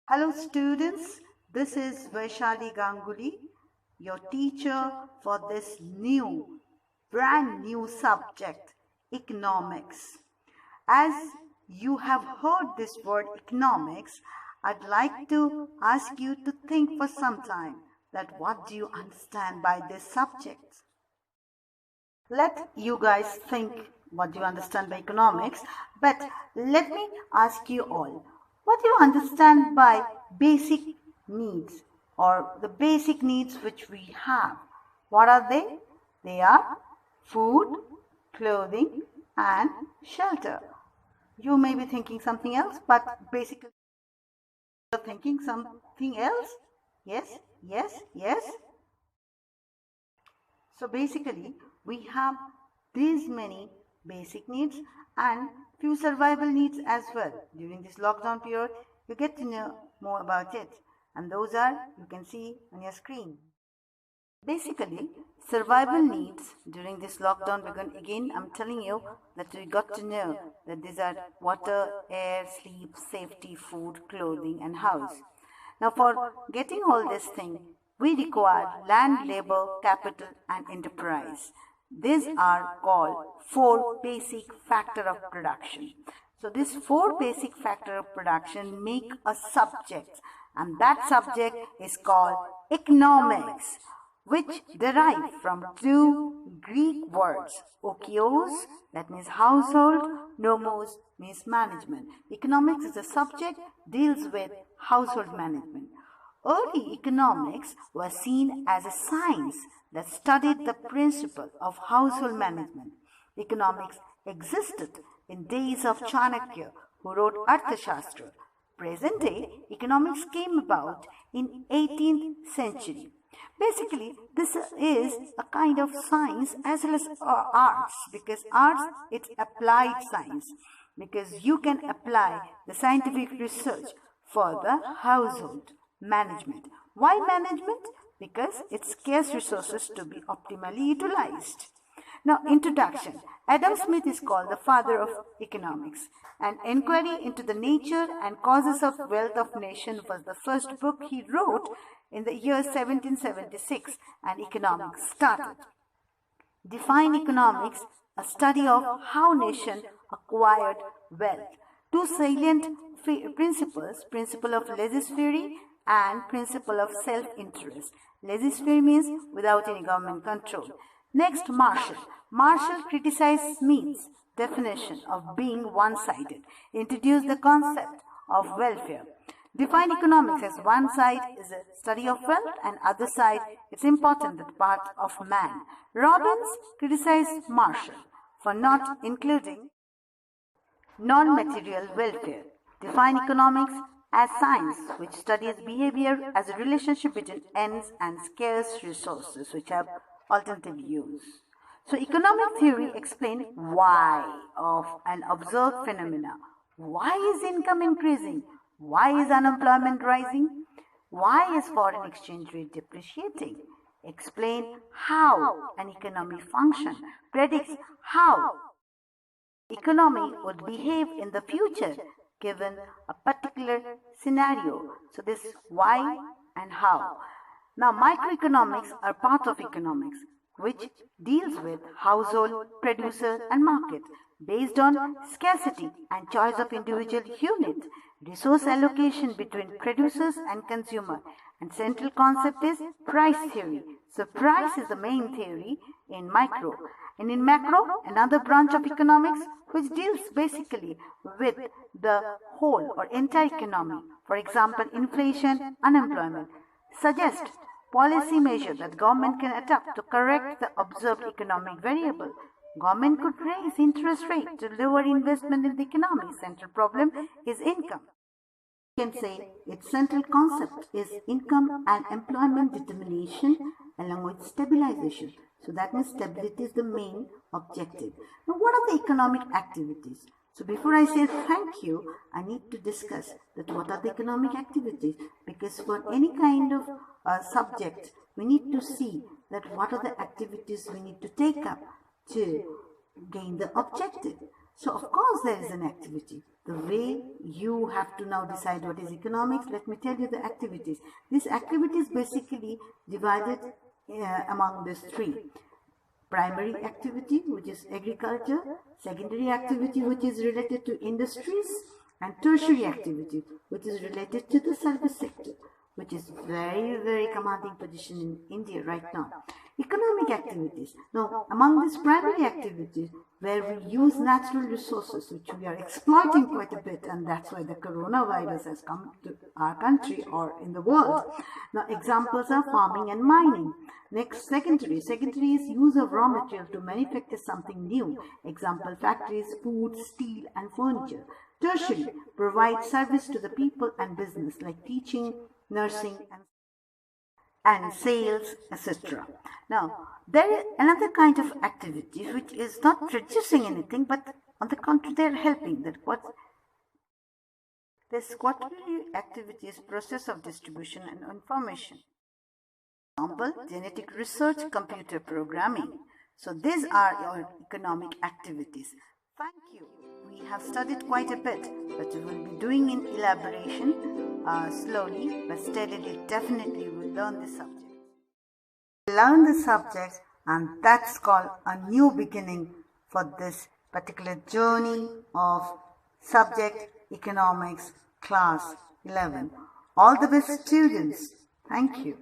Hello students, this is Vaishali Ganguly, your teacher for this brand new subject, economics. As you have heard this word economics, I'd like to ask you to think for some time that what do you understand by this subject? Let you guys think what you understand by economics, but let me ask you all, what do you understand by basic needs or the basic needs which we have? What are they? They are food, clothing and shelter. You may be thinking something else, but basically you're thinking something else. Yes, yes, yes. So basically, we have these many basic needs and few survival needs as well. During this lockdown period, you get to know more about it. And those are, you can see on your screen. Basically, survival needs during this lockdown, again, I'm telling you that we got to know that these are water, air, sleep, safety, food, clothing, and house. Now, for getting all this thing, we require land, labor, capital, and enterprise. These are called four basic factors of production. So, these four basic factors of production make a subject, and that subject is called economics, which derive from two Greek words, okios, that means household, nomos means management. Economics is a subject, deals with household management. Early economics was seen as a science that studied the principle of household management. Economics existed in days of Chanakya, who wrote Arthashastra. Present day economics came about in 18th century. Basically, this is a kind of science as well as arts, because arts, it's applied science, because you can apply the scientific research for the household management. Why management? Because it's scarce resources to be optimally utilized. Now, introduction. Adam Smith is called the father of economics. An inquiry into the nature and causes of wealth of nation was the first book he wrote in the year 1776, and economics started. Define economics, a study of how nation acquired wealth. Two salient principles, principle of laissez-faire and principle of self-interest. Laissez-faire means without any government control. Next, Marshall. Marshall criticized Smith's definition of being one-sided, introduced the concept of welfare. Define economics as one side is a study of wealth and other side it's important that part of man. Robbins criticized Marshall for not including non-material welfare. Define economics as science which studies behavior as a relationship between ends and scarce resources which have alternative use. So economic theory explains why of an observed phenomena. Why is income increasing? Why is unemployment rising? Why is foreign exchange rate depreciating? Explain how an economy functions. Predicts how economy would behave in the future given a particular scenario. So this why and how. Now microeconomics are part of economics which deals with household, producer and market based on scarcity and choice of individual unit, resource allocation between producers and consumer, and central concept is price theory. So price is the main theory in micro. And in macro, another branch of economics which deals basically with the whole or entire economy. For example, inflation, unemployment, suggest policy measure that government can adopt to correct the observed economic variable. Government could raise interest rate to lower investment in the economy. Central problem is income. You can say its central concept is income and employment determination along with stabilization. So that means stability is the main objective. Now what are the economic activities? So before I say thank you, I need to discuss that what are the economic activities, because for any kind of subject, we need to see that what are the activities we need to take up to gain the objective. So of course there is an activity. The way you have to now decide what is economics, let me tell you the activities. These activities basically divided among these three. Primary activity, which is agriculture, secondary activity, which is related to industries, and tertiary activity, which is related to the service sector, which is very commanding position in India right now. Economic activities. Now, among these primary activities, where we use natural resources, which we are exploiting quite a bit, and that's why the coronavirus has come to our country or in the world. Now, examples are farming and mining. Next, secondary. Secondary is use of raw material to manufacture something new. Example, factories, food, steel, and furniture. Tertiary, provide service to the people and business like teaching, nursing, and sales, etc. Now, there is another kind of activity which is not producing anything, but on the contrary, they are helping. This quarterly activity is process of distribution and information. Example, genetic research, computer programming. So these are your economic activities. Thank you. We have studied quite a bit, but we will be doing in elaboration slowly but steadily. Definitely we will learn the subject. Learn the subjects, and that's called a new beginning for this particular journey of subject economics class 11. All the best, students. Thank you.